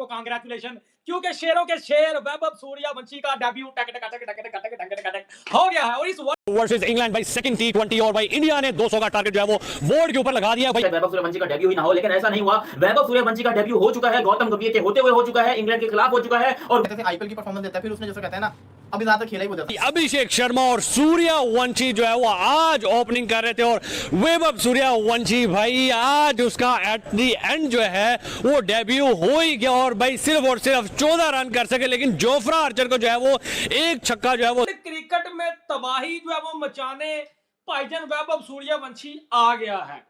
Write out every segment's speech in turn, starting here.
Congratulation, क्योंकि शेरों के शेर वैभव सूर्यवंशी का डेब्यू टक टक टक टक टक टक टक टक हो गया है। और इस वर्सेस इंग्लैंड भाई सेकंड T20 और भाई इंडिया ने 200 का टारगेट जो है वो बोर्ड के ऊपर लगा दिया भाई। वैभव सूर्यवंशी का डेब्यू ही ना हो, लेकिन ऐसा नहीं हुआ। वैभव सूर्यवंशी का डेब्यू हो चुका है, गौतम गंभीर के होते हुए हो चुका है, इंग्लैंड के खिलाफ हो चुका है और आईपीएल की परफॉर्मेंस देता है, फिर उसने जैसा कहते हैं ना अभी ज्यादा खेला ही वो देता है। अभिषेक शर्मा और सूर्यवंशी जो है वो आज ओपनिंग कर रहे थे और वैभव सूर्यवंशी भाई आज उसका एट द एंड जो है वो डेब्यू हो ही गया और भाई सिर्फ 14 रन कर सके, लेकिन जोफ्रा आर्चर को जो है वो एक छक्का जो है वो क्रिकेट में तबाही जो है वो मचाने भाईजान वैभव सूर्यवंशी आ गया है।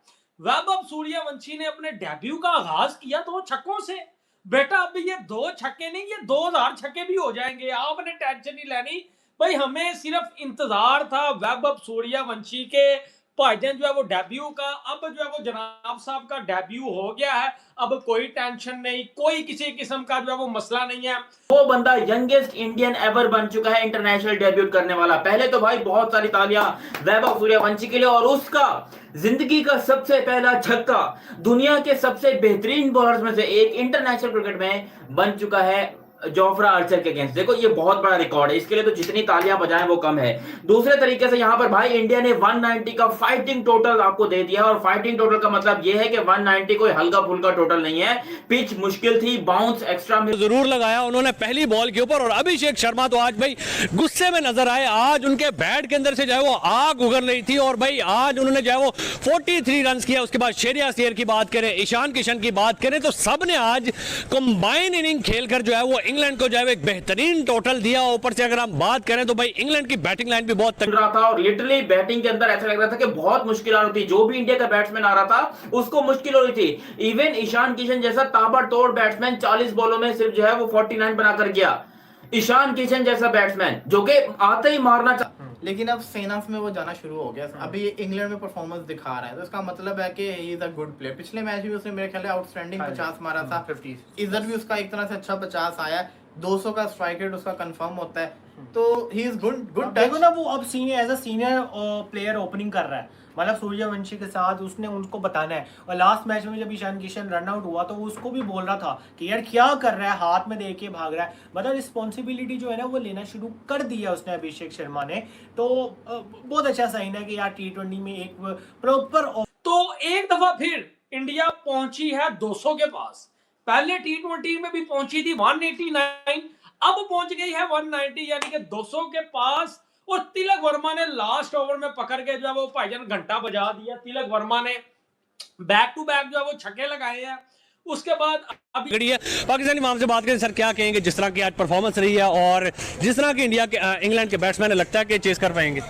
वैभव सूर्यवंशी ने अपने डेब्यू का आगाज किया 2 छक्कों से। बेटा अब ये 2 छक्के नहीं, ये 2000 छक्के भी हो जाएंगे, आपने टेंशन नहीं लेनी भाई। हमें सिर्फ इंतजार था वैभव सूर्यवंशी के भाईजान जो है वो डेब्यू का। अब जो है वो जनाब साहब का डेब्यू हो गया है, अब कोई टेंशन नहीं, कोई किसी किस्म का जो है वो मसला नहीं है। वो बंदा यंगेस्ट इंडियन एवर बन चुका है, इंटरनेशनल डेब्यूट करने वाला। पहले तो भाई बहुत सारी तालियां वैभव सूर्यवंशी के लिए, और उसका जिंदगी का सबसे पहला छक्का दुनिया के सबसे बेहतरीन बॉलर्स में से एक इंटरनेशनल क्रिकेट में बन चुका है जोफ्रा आर्चर के अगेंस्ट। देखो ये बहुत बड़ा रिकॉर्ड है, इसके लिए तो जितनी तालियां बजाएं वो कम है। दूसरे तरीके से यहां पर भाई इंडिया ने 190 का फाइटिंग टोटल आपको दे दिया, और फाइटिंग टोटल का मतलब ये है कि 190 कोई हल्का फुल्का टोटल नहीं है। पिच मुश्किल थी, बाउंस एक्स्ट्रा में जरूर लगाया उन्होंने पहली बॉल के ऊपर। और अभिषेक शर्मा तो आज भाई गुस्से में नजर आए, आज उनके बैट के अंदर से जो है वो आग उगल रही थी और भाई आज उन्होंने जो है वो 43 रन किया। उसके बाद शेरिया शेर की बात करें, ईशान किशन की बात करें, तो सबने आज कंबाइन इनिंग खेलकर जो है वो इंग्लैंड को जो है एक बेहतरीन टोटल दिया। ऊपर से अगर हम बात करें तो भाई इंग्लैंड की बैटिंग लाइन भी बहुत चल रहा था, और लिटरली बैटिंग के अंदर ऐसा लग रहा था कि बहुत मुश्किल आ रही थी। जो भी इंडिया का बैट्समैन आ रहा था उसको मुश्किल हो रही थी। इवन ईशान किशन जैसा ताबड़तोड़ बैट्समैन 40 बॉलों में सिर्फ जो है वो 49 बनाकर गया। ईशान किशन जैसा बैट्समैन जो कि आते ही मारना लेकिन अब सेना में वो जाना शुरू हो गया। अभी इंग्लैंड में परफॉर्मेंस दिखा रहा है, तो इसका मतलब है कि he is a good player. पिछले मैच में उसने मेरे ख्याल से आउटस्टैंडिंग 50 मारा था, इधर भी उसका एक तरह से अच्छा 50 आया। 200 का स्ट्राइक रेट उसका कंफर्म होता है, तो ही इज गुड देखो ना वो अब senior as a senior player opening कर रहा है, मतलब सूर्यवंशी के साथ उसने उनको बताना है। और लास्ट मैच में जब ईशान किशन रन आउट हुआ तो उसको भी बोल रहा था कि यार क्या कर रहा है, हाथ में देके भाग रहा है। मतलब रिस्पॉन्सिबिलिटी जो है ना वो लेना शुरू कर दिया उसने अभिषेक शर्मा ने, तो बहुत अच्छा साइन है कि यार T20 में एक प्रॉपर। तो एक दफा फिर इंडिया पहुंची है 200 के पास। पहले T20 में भी पहुंची थी 189, अब पहुंच गई है 190 यानी कि 200 के पास। और तिलक वर्मा ने लास्ट ओवर में पकड़ के जो है वो भाईजान घंटा बजा दिया। तिलक वर्मा ने बैक टू बैक जो है वो छक्के लगाए हैं। उसके बाद अभी पाकिस्तानी माम से बात करें, सर क्या कहेंगे जिस तरह की आज परफॉर्मेंस रही है और जिस तरह की इंडिया के इंग्लैंड के बैट्समैन लगता है कि चेस कर पाएंगे?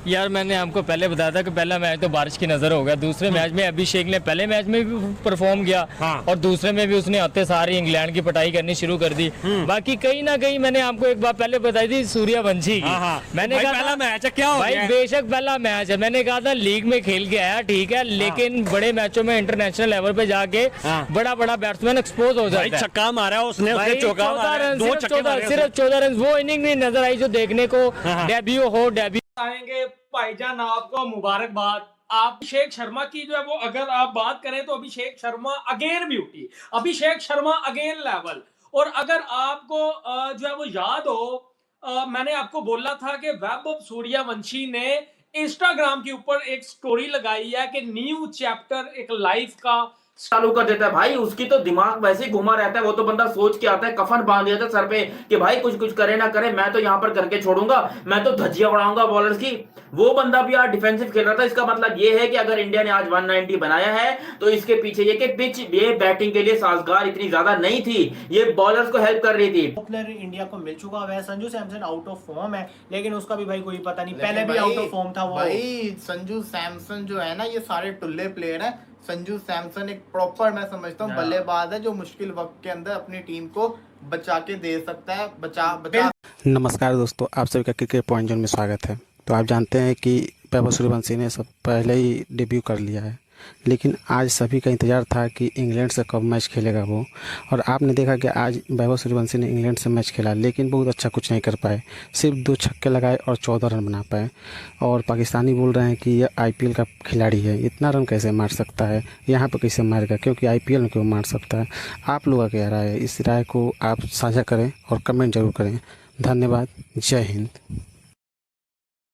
यार मैंने आपको पहले बताया था कि पहला मैच तो बारिश की नजर हो गया। दूसरे मैच में अभिषेक ने पहले मैच में भी परफॉर्म किया, और दूसरे में भी उसने आते सारी इंग्लैंड की पिटाई करनी शुरू कर दी। बाकी कहीं ना कहीं मैंने आपको एक बात पहले बताई थी सूर्यवंशी की। मैंने कहा पहला मैच है, क्या हो भाई गया? बेशक पहला मैच है, मैंने कहा था लीग में खेल के आया ठीक है, लेकिन बड़े मैचों में इंटरनेशनल लेवल पे जाके बड़ा बड़ा बैट्समैन एक्सपोज हो जाता है। छक्का मारा उसने, सिर्फ 14 रन वो इनिंग नहीं नजर आई जो देखने को डेब्यू हो। डेब्यू आएंगे भाईजान, आपको मुबारकबाद। अभिषेक शर्मा की जो है वो अगर आप बात करें तो Abhishek Sharma again beauty, Abhishek Sharma again level. और अगर आपको जो है वो याद हो, मैंने आपको बोला था कि वैभव सूर्यवंशी ने इंस्टाग्राम के ऊपर एक स्टोरी लगाई है कि न्यू चैप्टर एक लाइफ का चालू कर देता है। भाई उसकी तो दिमाग वैसे ही घुमा रहता है, वो तो बंदा सोच के आता है, कफन बांध दिया था सर पे कि भाई कुछ कुछ करे ना करे, मैं तो यहाँ पर करके छोड़ूंगा, मैं तो धज्जियां उड़ाऊंगा बॉलर्स की। वो बंदा भी आज डिफेंसिव खेल रहा था। इसका मतलब ये है कि अगर इंडिया ने आज 190 बनाया है तो इसके पीछे ये कि पिच ये बैटिंग के लिए साजगार इतनी ज्यादा नहीं थी, ये बॉलर्स को हेल्प कर रही थी। प्लेयर इंडिया को मिल चुका है। Sanju Samson out of form है, लेकिन उसका भी भाई कोई पता नहीं, पहले भी आउट ऑफ फॉर्म था वो। भाई संजू सैमसन जो है ना, ये सारे टुल्ले प्लेयर हैं। संजू सैमसन एक प्रॉपर, मैं समझता हूँ, बल्लेबाज है जो मुश्किल वक्त के अंदर अपनी टीम को बचा के दे सकता है। बचा नमस्कार दोस्तों, आप सभी का क्रिकेट पॉइंट जोन में स्वागत है। तो आप जानते हैं कि वैभव सूर्यवंशी ने सब पहले ही डेब्यू कर लिया है लेकिन आज सभी का इंतज़ार था कि इंग्लैंड से कब मैच खेलेगा वो। और आपने देखा कि आज वैभव सूर्यवंशी ने इंग्लैंड से मैच खेला, लेकिन बहुत अच्छा कुछ नहीं कर पाए, सिर्फ 2 छक्के लगाए और 14 रन बना पाए। और पाकिस्तानी बोल रहे हैं कि ये IPL का खिलाड़ी है, इतना रन कैसे मार सकता है, यहाँ पर कैसे मारेगा, क्योंकि IPL में क्यों मार सकता है। आप लोगों का क्या राय है, इस राय को आप साझा करें और कमेंट जरूर करें। धन्यवाद। जय हिंद।